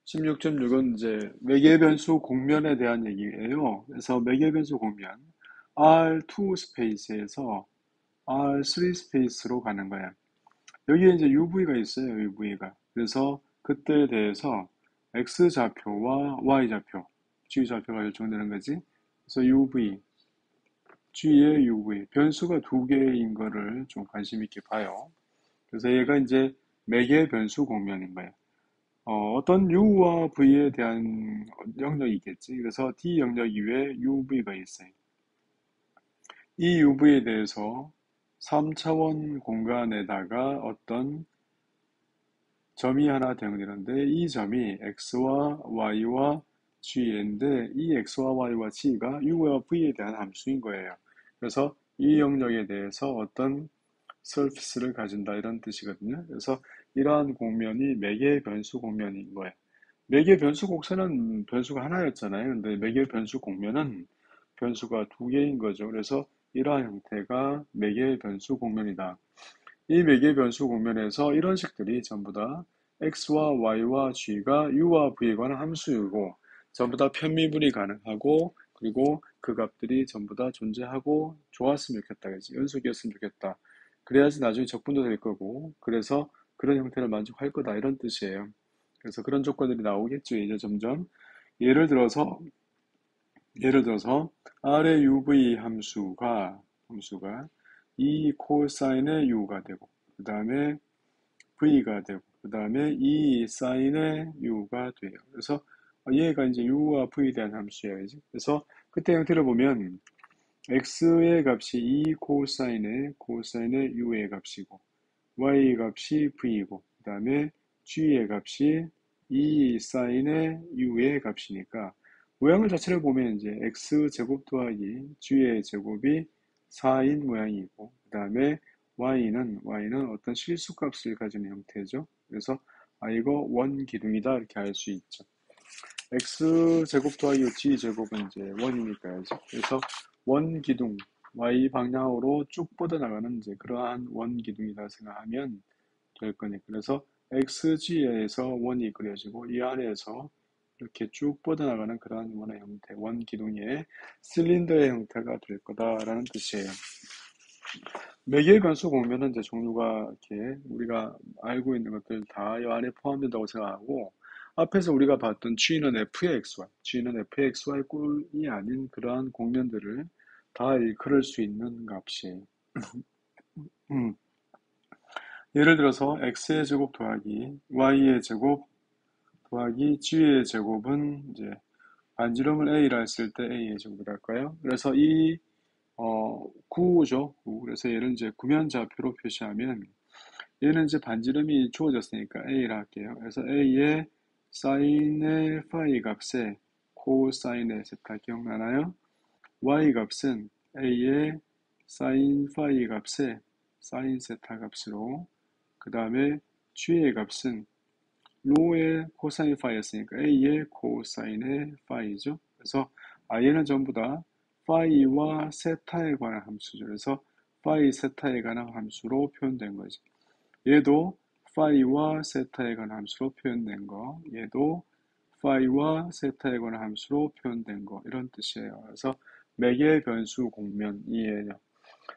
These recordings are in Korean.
16.6은 이제 매개 변수 공면에 대한 얘기예요. 그래서 매개 변수 공면 R2 스페이스에서 R3 스페이스로 가는 거야. 여기에 이제 UV가 있어요, UV가. 그래서 그때에 대해서 X 좌표와 Y 좌표, G 좌표가 결정되는 거지. 그래서 UV, G의 UV, 변수가 두 개인 거를 좀 관심 있게 봐요. 그래서 얘가 이제 매개 변수 공면인 거예요. 어떤 U와 V에 대한 영역이겠지. 그래서 D 영역 이외에 UV가 있어요. 이 UV에 대해서 3차원 공간에다가 어떤 점이 하나 대응되는데 이 점이 X와 Y와 G인데 이 X와 Y와 G가 U와 V에 대한 함수인 거예요. 그래서 이 영역에 대해서 어떤 서피스를 가진다 이런 뜻이거든요. 그래서 이러한 공면이 매개 변수 공면인 거예요. 매개 변수 곡선은 변수가 하나였잖아요. 근데 매개 변수 공면은 변수가 두 개인 거죠. 그래서 이러한 형태가 매개 변수 공면이다. 이 매개 변수 공면에서 이런 식들이 전부 다 x와 y와 g가 u와 v에 관한 함수이고 전부 다 편미분이 가능하고 그리고 그 값들이 전부 다 존재하고 좋았으면 좋겠다. 그지? 연속이었으면 좋겠다. 그래야지 나중에 적분도 될 거고 그래서 그런 형태를 만족할 거다 이런 뜻이에요. 그래서 그런 조건들이 나오겠죠. 이제 점점 예를 들어서 R의 UV 함수가 E 코사인의 U가 되고 그 다음에 V가 되고 그 다음에 E 사인의 U가 돼요. 그래서 얘가 이제 U와 V에 대한 함수예요. 그지? 그래서 그때 형태를 보면 X의 값이 E 코사인의 U의 값이고 Y 값이 V이고 그 다음에 G의 값이 E 사인의 U의 값이니까 모양을 자체를 보면 이제 X제곱 더하기 G의 제곱이 4인 모양이고 그 다음에 Y는 어떤 실수값을 가진 형태죠. 그래서 이거 원기둥이다 이렇게 알 수 있죠. X제곱 더하기 G제곱은 이제 원이니까요. 그래서 원기둥 Y 방향으로 쭉 뻗어나가는 이제 그러한 원기둥이다 생각하면 될 거니까. 그래서 XG에서 원이 그려지고 이 안에서 이렇게 쭉 뻗어나가는 그러한 원의 형태, 원기둥의 실린더의 형태가 될 거다라는 뜻이에요. 매개의 변수 공면은 이제 종류가 이렇게 우리가 알고 있는 것들 다 이 안에 포함된다고 생각하고 앞에서 우리가 봤던 G는 G는 fxy 꼴이 아닌 그러한 공면들을 다 일컬을 수 있는 값이에요. 음, 예를 들어서 x의 제곱 더하기 y의 제곱 더하기 g의 제곱은 이제 반지름을 a라 했을 때 a의 제곱을 할까요? 그래서 이 구죠. 구. 그래서 얘를 이제 구면좌표로 표시하면 얘는 이제 반지름이 주어졌으니까 a라 할게요. 그래서 a의 사인의 파이 값에 코사인의 세타 기억나나요? y 값은 a의 사인 파이 값에 사인 세타 값으로 그 다음에 g의 값은 로의 코사인 파이였으니까 a의 코사인의 파이죠. 그래서 얘는 전부 다 파이와 세타에 관한 함수죠. 그래서 파이 세타에 관한 함수로 표현된 거지. 얘도 파이와 세타에 관한 함수로 표현된 거, 얘도 파이와 세타에 관한 함수로 표현된 거 이런 뜻이에요. 그래서 매개 변수 공면이에요.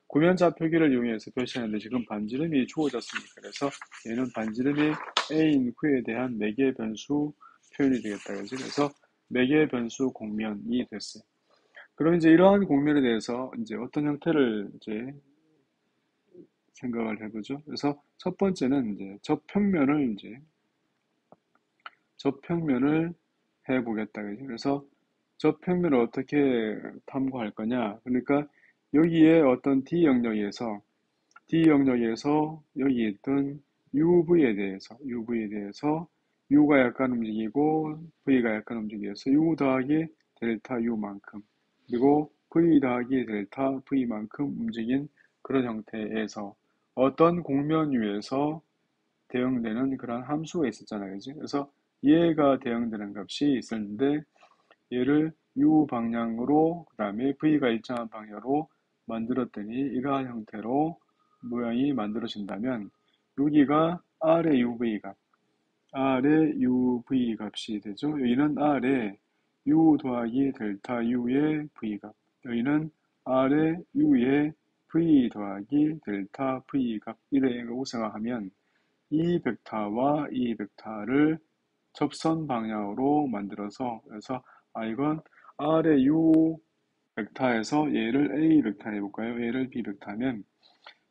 구면좌표기를 이용해서 표시하는데 지금 반지름이 주어졌으니까 그래서 얘는 반지름이 a인 후에 대한 매개 변수 표현이 되겠다. 그래서 매개 변수 공면이 됐어요. 그럼 이제 이러한 공면에 대해서 이제 어떤 형태를 이제 생각을 해보죠. 그래서 첫 번째는 이제 접평면을 해보겠다. 그래서 접평면을 어떻게 탐구할 거냐. 그러니까 여기에 어떤 D 영역에서 여기 있던 UV에 대해서 U가 약간 움직이고 V가 약간 움직여서 U 더하기 델타 U만큼 그리고 V 더하기 델타 V만큼 움직인 그런 형태에서 어떤 공면 위에서 대응되는 그런 함수가 있었잖아요. 그지? 그래서 얘가 대응되는 값이 있었는데 얘를 U 방향으로 그 다음에 V가 일정한 방향으로 만들었더니 이러한 형태로 모양이 만들어진다면 여기가 R의 UV 값, R의 UV 값이 되죠. 여기는 R의 U 더하기 델타 U의 V값. 여기는 R의 U의 V 더하기 델타 V값. 이라고 생각하면 이 벡터와 이 벡터를 접선 방향으로 만들어서 그래서 이건 R의 U 벡터에서 얘를 A 벡터 해볼까요? 얘를 B 벡터 하면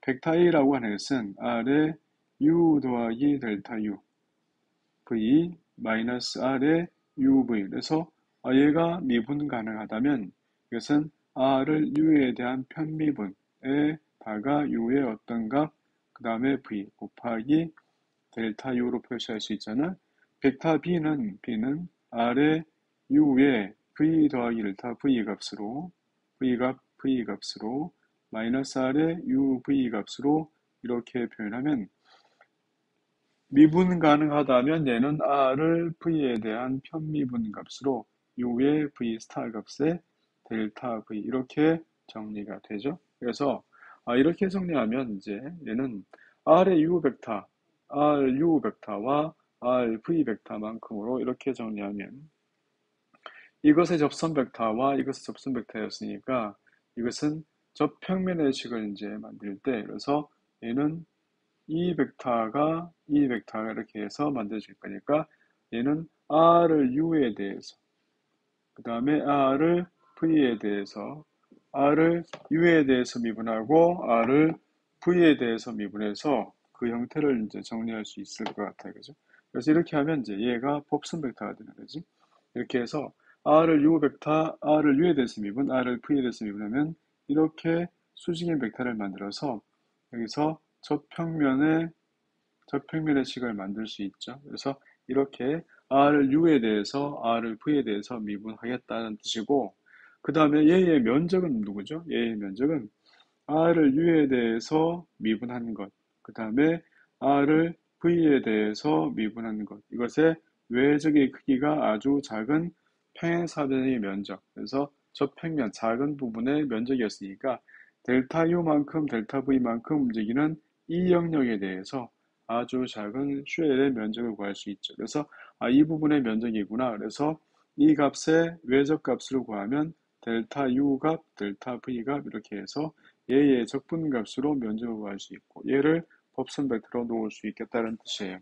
벡터 A라고 하는 것은 R의 U 더하기 델타 U V 마이너스 R의 UV 그래서 얘가 미분 가능하다면 이것은 R을 U에 대한 편미분에 다가 U의 어떤 값 그 다음에 V 곱하기 델타 U로 표시할 수 있잖아. 벡터 B는 R의 U의 V 더하기 델타 V 값으로 V 값으로 마이너스 R의 UV 값으로 이렇게 표현하면 미분 가능하다면 얘는 R을 V에 대한 편미분 값으로 U의 V 스타 값의 델타 V 이렇게 정리가 되죠. 그래서 이렇게 정리하면 이제 얘는 R의 U 벡터, R U 벡터와 R V 벡터만큼으로 이렇게 정리하면 이것의 접선 벡터와 이것의 접선 벡터였으니까 이것은 접평면의 식을 이제 만들 때 그래서 얘는 이 벡터가 이렇게 해서 만들어질 거니까 얘는 R을 U에 대해서 그 다음에 R을 V에 대해서 R을 U에 대해서 미분하고 R을 V에 대해서 미분해서 그 형태를 이제 정리할 수 있을 것 같아요. 그죠? 그래서 이렇게 하면 이제 얘가 법선 벡터가 되는 거지. 이렇게 해서 R을 U 벡터, R을 U에 대해서 미분, R을 V에 대해서 미분하면 이렇게 수직인 벡터를 만들어서 여기서 저평면의 식을 만들 수 있죠. 그래서 이렇게 R을 U에 대해서 R을 V에 대해서 미분하겠다는 뜻이고 그 다음에 얘의 면적은 누구죠? 얘의 면적은 R을 U에 대해서 미분하는 것, 그 다음에 R을 V에 대해서 미분하는 것. 이것의 외적의 크기가 아주 작은 평행사변의 면적. 그래서 저평면 작은 부분의 면적이었으니까 델타 U만큼 델타 V만큼 움직이는 이 영역에 대해서 아주 작은 쉘의 면적을 구할 수 있죠. 그래서 이 부분의 면적이구나. 그래서 이 값의 외적 값으로 구하면 델타 U 값, 델타 V 값 이렇게 해서 얘의 적분값으로 면적을 구할 수 있고 얘를 법선 벡터로 놓을 수 있겠다는 뜻이에요.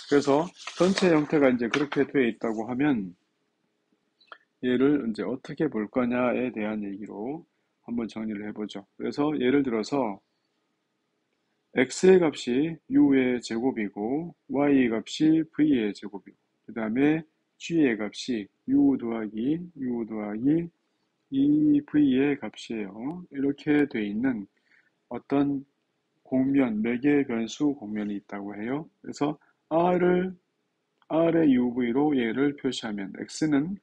그래서 전체 형태가 이제 그렇게 되어 있다고 하면 얘를 이제 어떻게 볼 거냐에 대한 얘기로 한번 정리를 해보죠. 그래서 예를 들어서 x의 값이 u의 제곱이고 y의 값이 v의 제곱이고 그 다음에 g의 값이 u 더하기 2v의 값이에요. 이렇게 돼 있는 어떤 공면, 매개 변수 공면이 있다고 해요. 그래서 R의 UV로 얘를 표시하면 X는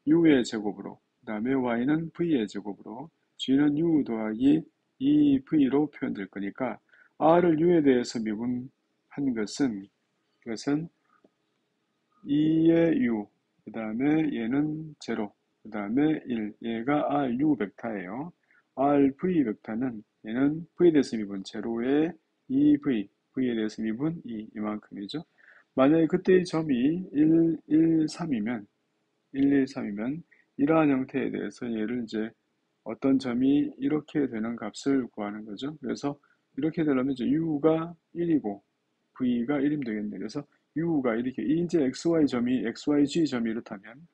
U의 제곱으로, 그 다음에 Y는 V의 제곱으로, G는 U 더하기 2V로 표현될 거니까 R을 U에 대해서 미분한 것은 2의 U, 그 다음에 얘는 0, 그 다음에 1, 얘가 RU 벡터예요. RV 벡터는 얘는 V에 대해서 미분 제로에 2V, V에 대해서 미분 2, 이만큼이죠. 만약에 그때의 점이 113이면 이러한 형태에 대해서 얘를 이제 어떤 점이 이렇게 되는 값을 구하는 거죠. 그래서 이렇게 되려면 이제 U가 1이고 V가 1이면 되겠네. 그래서 U가 이렇게 이제 XYG 점이 이렇다면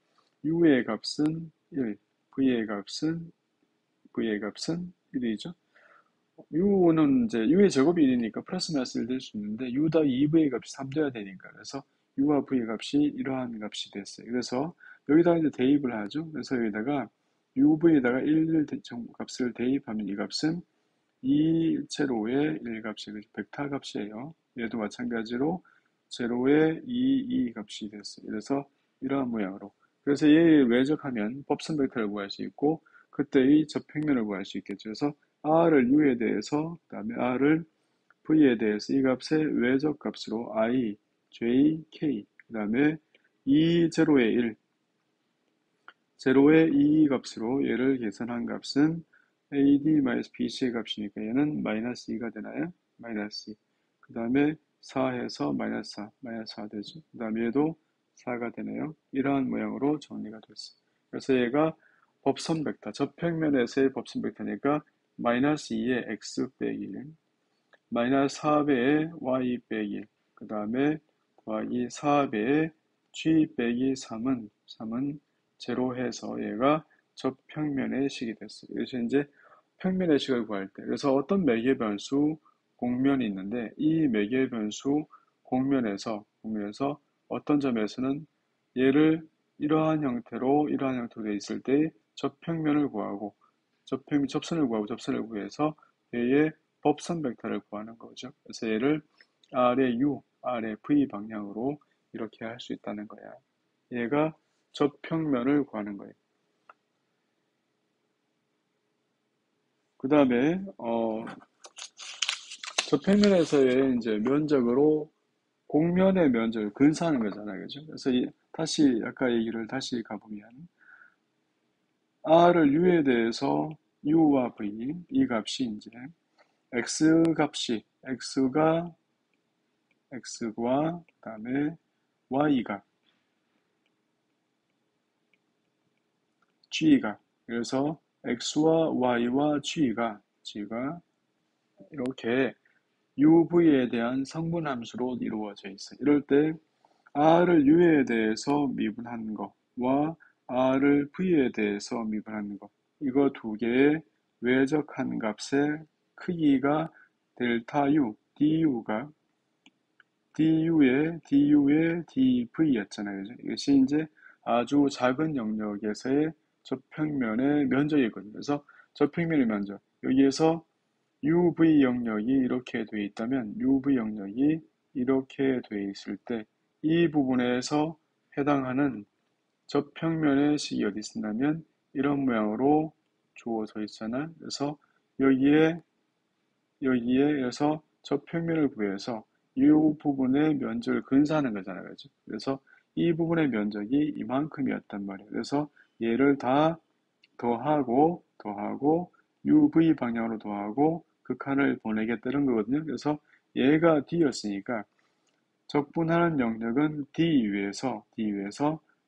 U의 값은 1, V의 값은 1이죠. U는 이제 U의 제곱이 1이니까 플러스 마이너스 1 될 수 있는데 U 더하기 2V의 값이 3 돼야 되니까 그래서 U와 V의 값이 이러한 값이 됐어요. 그래서 여기다가 이제 대입을 하죠. 그래서 여기다가 UV에다가 1 값을 대입하면 이 값은 2제로의 1값이 벡터 값이에요. 얘도 마찬가지로 제로의 2 값이 됐어요. 그래서 이러한 모양으로. 그래서 얘를 외적하면 법선 벡터를 구할 수 있고 그때의 저평면을 구할 수 있겠죠. 그래서 R을 U에 대해서 그 다음에 R을 V에 대해서 이 값의 외적 값으로 I, J, K 그 다음에 2, 제로의 1, 제로의 2 값으로 얘를 계산한 값은 AD-BC의 값이니까 얘는 마이너스 2가 되나요? 마이너스 2. 그 다음에 4해서 마이너스 4, 마이너스 4 되죠. 그 다음에 얘도 4가 되네요. 이러한 모양으로 정리가 됐어요. 그래서 얘가 법선 벡터, 저평면에서의 법선 벡터니까 마이너스 2의 x 빼기 1, 마이너스 4배의 y 빼기 1, 그 다음에 더하기 4배의 g 빼기 3은 제로해서 얘가 저평면의 식이 됐어요. 그래서 이제 평면의 식을 구할 때, 그래서 어떤 매개 변수 공면이 있는데 이 매개 변수 공면에서 어떤 점에서는 얘를 이러한 형태로 되어 있을 때 접평면을 구하고 접선을 구해서 얘의 법선 벡터를 구하는 거죠. 그래서 얘를 아래 U, 아래 V 방향으로 이렇게 할 수 있다는 거야. 얘가 접평면을 구하는 거예요. 그 다음에 저평면에서의 이제 면적으로 공면의 면적을 근사하는 거잖아요, 그죠? 그래서 다시 아까 얘기를 다시 가보면 R을 U에 대해서 U와 V 이 값이 이제 X 값이 X과 그다음에 Y 값 G가 그래서 X와 Y와 G가 이렇게 UV에 대한 성분함수로 이루어져 있어요. 이럴 때 R을 U에 대해서 미분한 거와 R을 V에 대해서 미분한 거 이거 두 개의 외적한 값의 크기가 델타 U, DU의 DV였잖아요. 그죠? 이것이 이제 아주 작은 영역에서의 저평면의 면적이거든요. 그래서 저평면의 면적 여기에서 UV 영역이 이렇게 돼 있다면 UV 영역이 이렇게 돼 있을 때 이 부분에서 해당하는 저평면의 식이 어디 있냐면 이런 모양으로 주어져 있잖아요. 그래서 여기에 그래서 저평면을 구해서 이 부분의 면적을 근사하는 거잖아요. 그죠? 그래서 이 부분의 면적이 이만큼이었단 말이에요. 그래서 얘를 다 더하고 UV 방향으로 더하고 극한을 보내겠다는 거거든요. 그래서 얘가 D였으니까 적분하는 영역은 D 위에서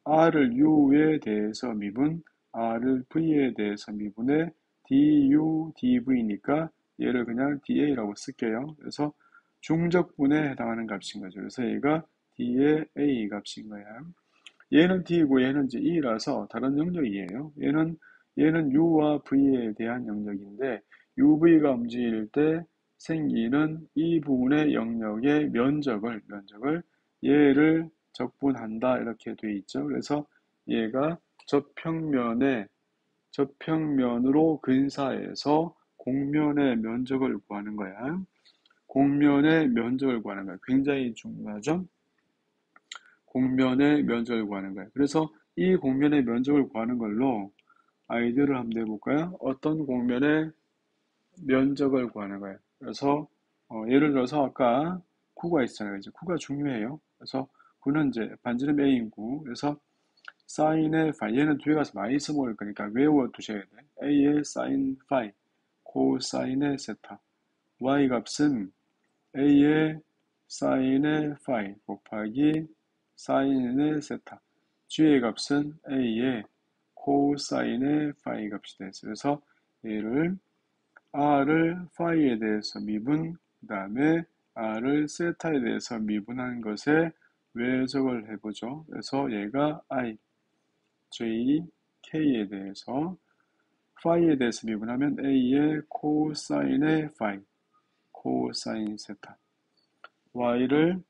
R을 U에 대해서 미분, R을 V에 대해서 미분해 DU, DV니까 얘를 그냥 DA라고 쓸게요. 그래서 중적분에 해당하는 값인 거죠. 그래서 얘가 D의 A 값인 거야. 얘는 D고 얘는 이제 E라서 다른 영역이에요. 얘는 U와 V에 대한 영역인데 UV가 움직일 때 생기는 이 부분의 영역의 면적을 얘를 적분한다 이렇게 돼 있죠. 그래서 얘가 저평면으로 근사해서 공면의 면적을 구하는 거야. 공면의 면적을 구하는 거야. 굉장히 중요하죠. 공면의 면적을 구하는 거예요. 그래서 이 공면의 면적을 구하는 걸로 아이디어를 한번 내볼까요? 어떤 공면의 면적을 구하는 거예요. 그래서 예를 들어서 아까 구가 있잖아요. 이제 구가 중요해요. 그래서 구는 이제 반지름 A인 구. 그래서 사인의 파이 얘는 뒤에 가서 많이 써먹을 거니까 외워 두셔야 돼. A의 사인 파이, 코사인의 세타. Y 값은 A의 사인의 파이 곱하기 사인의 세타. G의 값은 A의 코사인의 파이 값이 됐어요. 그래서 얘를 R을 파이에 대해서 미분, 그 다음에 R을 세타에 대해서 미분한 것에 외적을 해보죠. 그래서 얘가 I, J, K에 대해서 파이에 대해서 미분하면 A의 코사인의 파이, 코사인 세타. Y를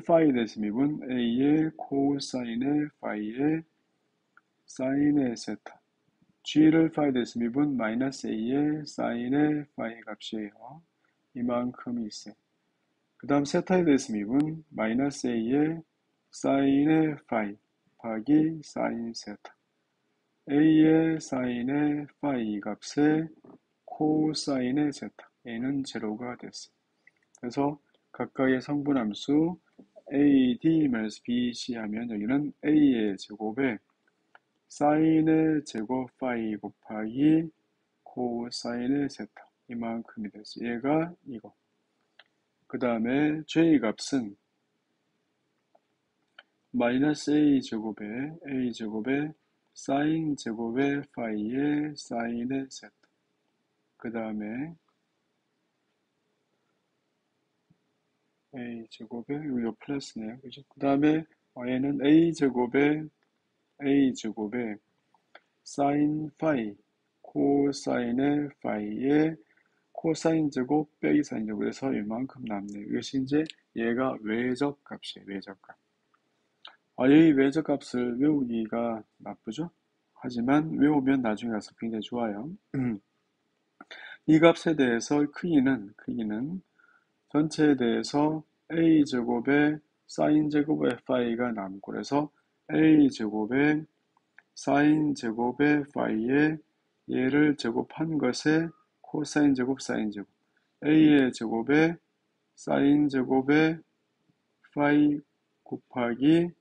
파이에 대해서 미분 A의 코사인의 파이의 사인의 세타. G를 파이에 대해서 미분 마이너스 A의 사인의 파이 값이에요. 이만큼이 있어요. 그 다음 세타에 대해서 미분 마이너스 A의 사인의 파이 곱하기 사인 세타. A의 사인의 파이 값에 코사인의 세타. A는 제로가 됐어요. 그래서 각각의 성분함수 AD-BC 하면 여기는 A의 제곱에 사인의 제곱 파이 곱하기 코사인의 세타 이만큼이 됐어요. 얘가 이거. 그 다음에 j 값은 마이너스 a제곱에 사인 제곱의 파이의 사인의 세타. 그 다음에 a제곱에 이거 플러스네요. 그죠? 그 다음에 얘는 a제곱에 사인 파이 코사인의 파이의 코사인 제곱 빼기 사인 제곱에서 이만큼 남네요. 이것이 이제 얘가 외적 값이에요. 외적 값. 이 외적 값을 외우기가 나쁘죠? 하지만 외우면 나중에 가서 굉장히 좋아요. 이 값에 대해서 크기는 전체에 대해서 a제곱에 사인 제곱의 파이가 남고 그래서 a제곱에 사인 제곱의 파이에 얘를 제곱한 것에 코사인 제곱 사인 제곱 a의 제곱에 사인 제곱의 파이 곱하기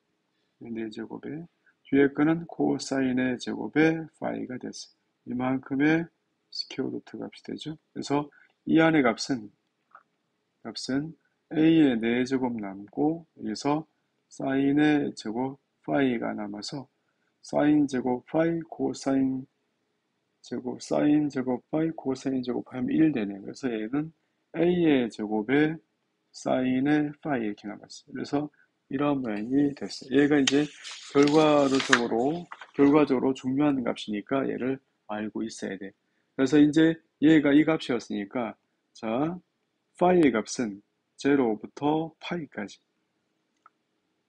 4제곱에 뒤에 거는 코사인의 제곱의 파이가 됐어요. 이만큼의 스퀘어 루트 값이 되죠. 그래서 이 안의 값은 a의 4제곱 남고 여기서 사인의 제곱 파이가 남아서 사인 제곱 파이 코사인 제곱 사인 제곱 파이 코사인 제곱 하면 1 되네요. 그래서 얘는 a의 제곱에 사인의 파이 이렇게 남았어요. 그래서 이런 모양이 됐어요. 얘가 이제 결과적으로 중요한 값이니까 얘를 알고 있어야 돼. 그래서 이제 얘가 이 값이었으니까 자 파이의 값은 0부터 파이까지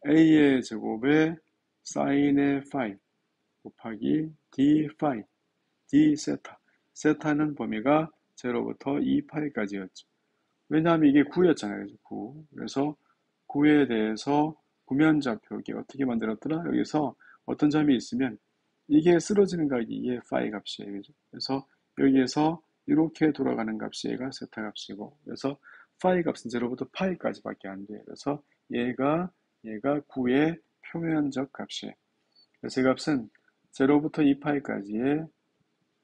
a의 제곱에 사인의 파이 곱하기 d 파이 d 세타는 범위가 0부터 2파이까지였죠. 왜냐하면 이게 9였잖아요. 9. 그래서 9에 대해서 구면좌표 이게 어떻게 만들었더라? 여기서 어떤 점이 있으면 이게 쓰러지는 값이 이게 파이 값이에요. 그죠? 그래서 여기에서 이렇게 돌아가는 값이 얘가 세타 값이고 그래서 파이 값은 0부터 파이까지밖에 안 돼요. 그래서 얘가 9의 표면적 값이에요. 그래서 이 값은 0부터 2파이까지의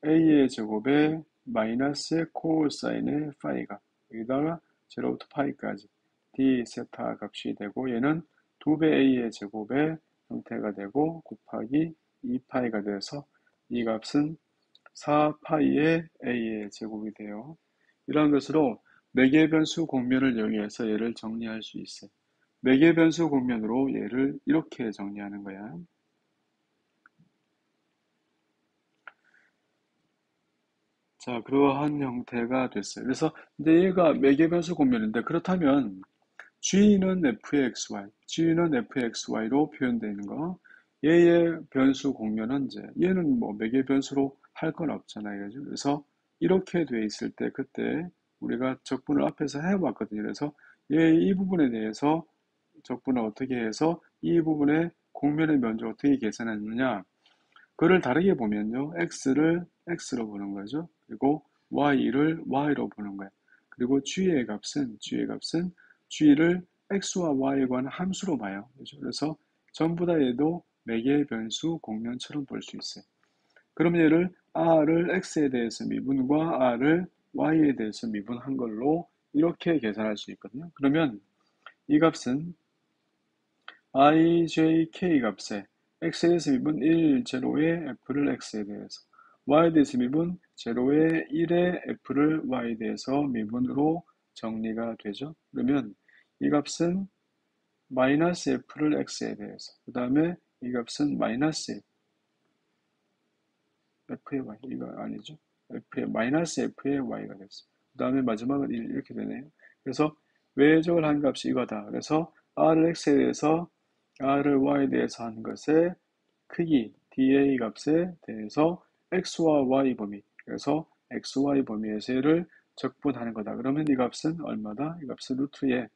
a의 제곱에 마이너스 코사인의 파이가 여기다가 0부터 파이까지 d 세타 값이 되고 얘는 2배 a의 제곱의 형태가 되고 곱하기 2파이가 돼서 이 값은 4파이의 a의 제곱이 돼요. 이러한 것으로 매개 변수 공면을 이용해서 얘를 정리할 수 있어요. 매개 변수 공면으로 얘를 이렇게 정리하는 거야. 자, 그러한 형태가 됐어요. 그래서 근데 얘가 매개 변수 공면인데 그렇다면 G는 fxy로 표현되는 거. 얘의 변수 공면은 이제 얘는 뭐 매개 변수로 할 건 없잖아요. 그죠? 그래서 이렇게 돼 있을 때 그때 우리가 적분을 앞에서 해봤거든요. 그래서 얘 이 부분에 대해서 적분을 어떻게 해서 이 부분의 공면의 면적 어떻게 계산했느냐. 그걸 다르게 보면요. x를 x로 보는 거죠. 그리고 y를 y로 보는 거예요. 그리고 g의 값은 g를 x와 y에 관한 함수로 봐요. 그렇죠? 그래서 전부 다 얘도 매개의 변수 공면처럼 볼 수 있어요. 그럼 얘를 r을 x에 대해서 미분과 r을 y에 대해서 미분한 걸로 이렇게 계산할 수 있거든요. 그러면 이 값은 ijk 값에 x에 대해서 미분 1, 0의 f를 x에 대해서 y에 대해서 미분 0의 1의 f를 y에 대해서 미분으로 정리가 되죠. 그러면 이 값은 마이너스 f를 x에 대해서 그 다음에 이 값은 마이너스 f의 y 이거 아니죠. 마이너스 f의 y가 됐어. 그 다음에 마지막은 1 이렇게 되네요. 그래서 외적을 한 값이 이거다. 그래서 r을 x에 대해서 r을 y에 대해서 한 것의 크기 dA 값에 대해서 x와 y 범위 그래서 x, y 범위에서 얘를 적분하는 거다. 그러면 이 값은 얼마다? 이 값은 루트에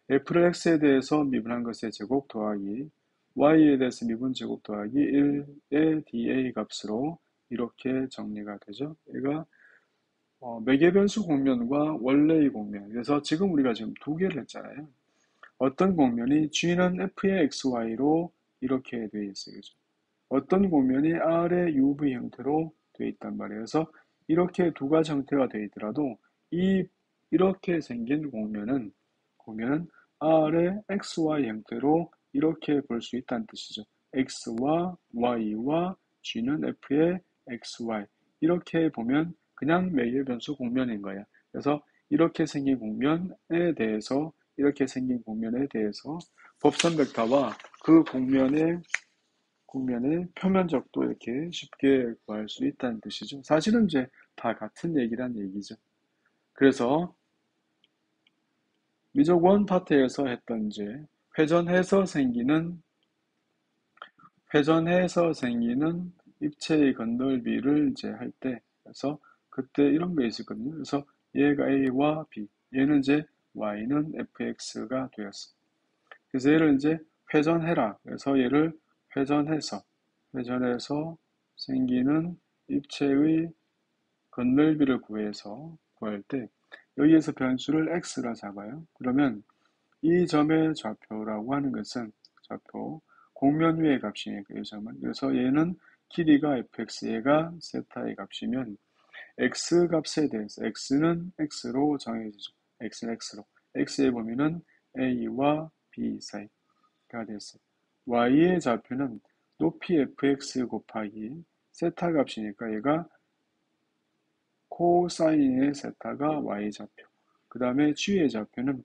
f를 x에 대해서 미분한 것의 제곱 더하기 y에 대해서 미분 제곱 더하기 1의 dA 값으로 이렇게 정리가 되죠. 얘가 매개변수 공면과 원래의 공면. 그래서 지금 우리가 지금 두 개를 했잖아요. 어떤 공면이 G는 F의 XY로 이렇게 되어 있어요. 그죠? 어떤 공면이 R의 UV 형태로 되어 있단 말이에요. 그래서 이렇게 두 가지 형태가 되어 있더라도 이렇게 생긴 공면은 보면 R의 XY 형태로 이렇게 볼 수 있다는 뜻이죠. X와 Y와 G는 F의 XY 이렇게 보면 그냥 매개 변수 공면인 거야. 그래서 이렇게 생긴 공면에 대해서 법선 벡터와 그 공면의 표면적도 이렇게 쉽게 구할 수 있다는 뜻이죠. 사실은 이제 다 같은 얘기란 얘기죠. 그래서 미적 원 파트에서 했던 이제 회전해서 생기는 입체의 건널비를 이제 할 때, 그래서 그때 이런 게 있었거든요. 그래서 얘가 A와 B, 얘는 이제 Y는 fx가 되었어. 그래서 얘를 이제 회전해라. 그래서 얘를 회전해서 생기는 입체의 건널비를 구할 때 여기에서 변수를 x라 잡아요. 그러면 이 점의 좌표라고 하는 것은 좌표 공면 위의 값이니까 이 점은. 그래서 얘는 길이가 fx, 얘가 세타의 값이면 x 값에 대해서 x는 x로 정해지죠. x는 x로. x의 범위는 a와 b 사이가 됐어. y의 좌표는 높이 fx 곱하기 세타 값이니까 얘가 코사인의 세타가 y좌표. 그 다음에 g의 좌표는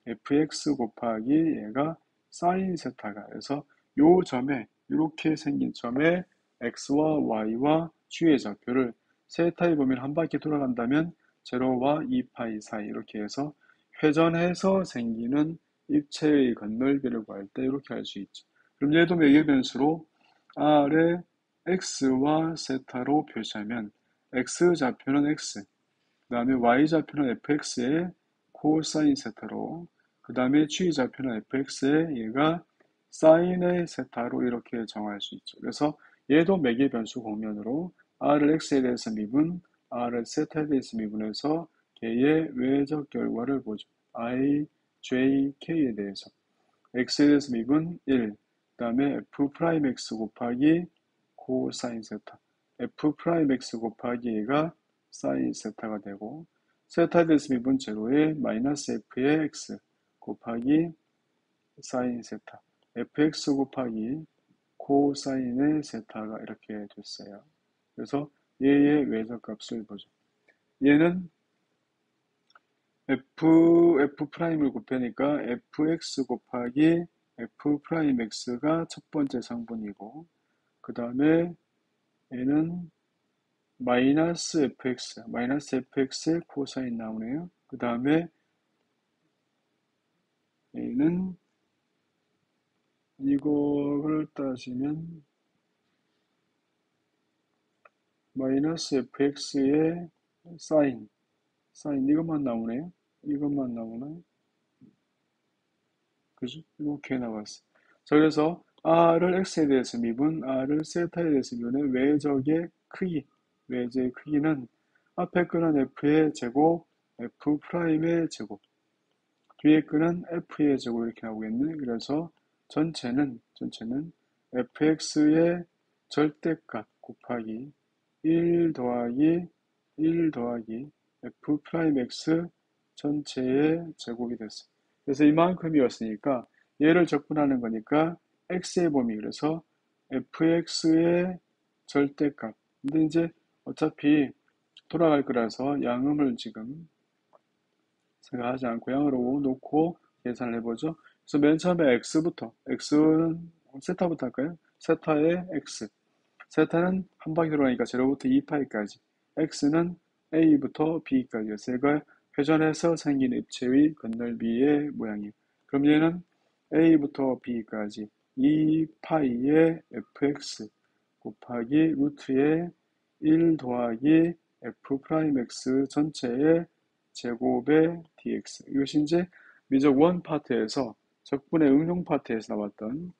fx 곱하기 얘가 사인 세타가. 그래서 요 점에, 이렇게 생긴 점에 x와 y와 g의 좌표를 세타의 범위를 한 바퀴 돌아간다면 제로와 2파이 사이 이렇게 해서 회전해서 생기는 입체의 건널비를 구할 때 이렇게 할 수 있죠. 그럼 얘도 매개 변수로 r의 x와 세타로 표시하면 x좌표는 x, 그 다음에 y좌표는 fx의 코사인 세타로, 그 다음에 g좌표는 fx의 얘가 사인의 세타로 이렇게 정할 수 있죠. 그래서 얘도 매개 변수 공면으로 r을 x에 대해서 미분, r을 세타에 대해서 미분해서 걔의 외적 결과를 보죠. i, j, k에 대해서 x에 대해서 미분 1, 그 다음에 f'x 곱하기 코사인 세타, f'x 곱하기 얘가 사인 세타가 되고, 세타에 대해서 미분 제로에 마이너스 f의 x 곱하기 사인 세타, fx 곱하기 코사인의 세타가 이렇게 됐어요. 그래서 얘의 외적 값을 보죠. 얘는 f'을 곱하니까 fx 곱하기 f'x가 첫 번째 성분이고, 그 다음에 얘는 마이너스 fx의 코사인 나오네요. 그 다음에 얘는 이거를 따지면 마이너스 fx의 사인 이것만 나오네요. 이것만 나오나요? 그죠? 이렇게 나왔어. 자, 그래서 r을 x에 대해서 미분, r을 세타에 대해서 미분의 외적의 크기는 앞에 거는 f의 제곱, f'의 제곱, 뒤에 거는 f의 제곱 이렇게 나오겠네. 그래서 전체는 fx의 절대값 곱하기 1 더하기 f'x 전체의 제곱이 됐어. 그래서 이만큼이었으니까 얘를 적분하는 거니까 x의 범위, 그래서 fx의 절대값. 근데 이제 어차피 돌아갈 거라서 양음을 지금 생각하지 않고 양으로 놓고 계산을 해보죠. 그래서 맨 처음에 x는 세타부터 할까요? 세타의 x. 세타는 한 바퀴 돌아가니까 0부터 2파이까지. x는 a부터 b까지였어요. 이걸 회전해서 생긴 입체의 건널비의 모양이에요. 그럼 얘는 a부터 b까지 2파이의 fx 곱하기 루트의 1 더하기 f'x 전체의 제곱의 dx. 이것이 이제 미적 원 파트에서 적분의 응용 파트에서 나왔던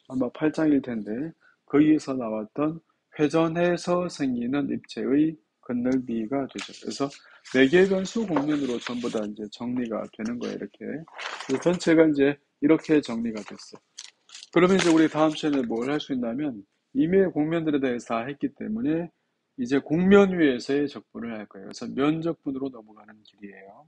아마 8장일 텐데 거기에서 나왔던 회전해서 생기는 입체의 건널비가 되죠. 그래서 4개 변수 공면으로 전부 다 이제 정리가 되는 거예요. 이렇게. 그래서 전체가 이제 이렇게 정리가 됐어요. 그러면 이제 우리 다음 시간에 뭘 할 수 있냐면 이미의 공면들에 대해서 다 했기 때문에 이제 공면 위에서의 적분을 할 거예요. 그래서 면적분으로 넘어가는 길이에요.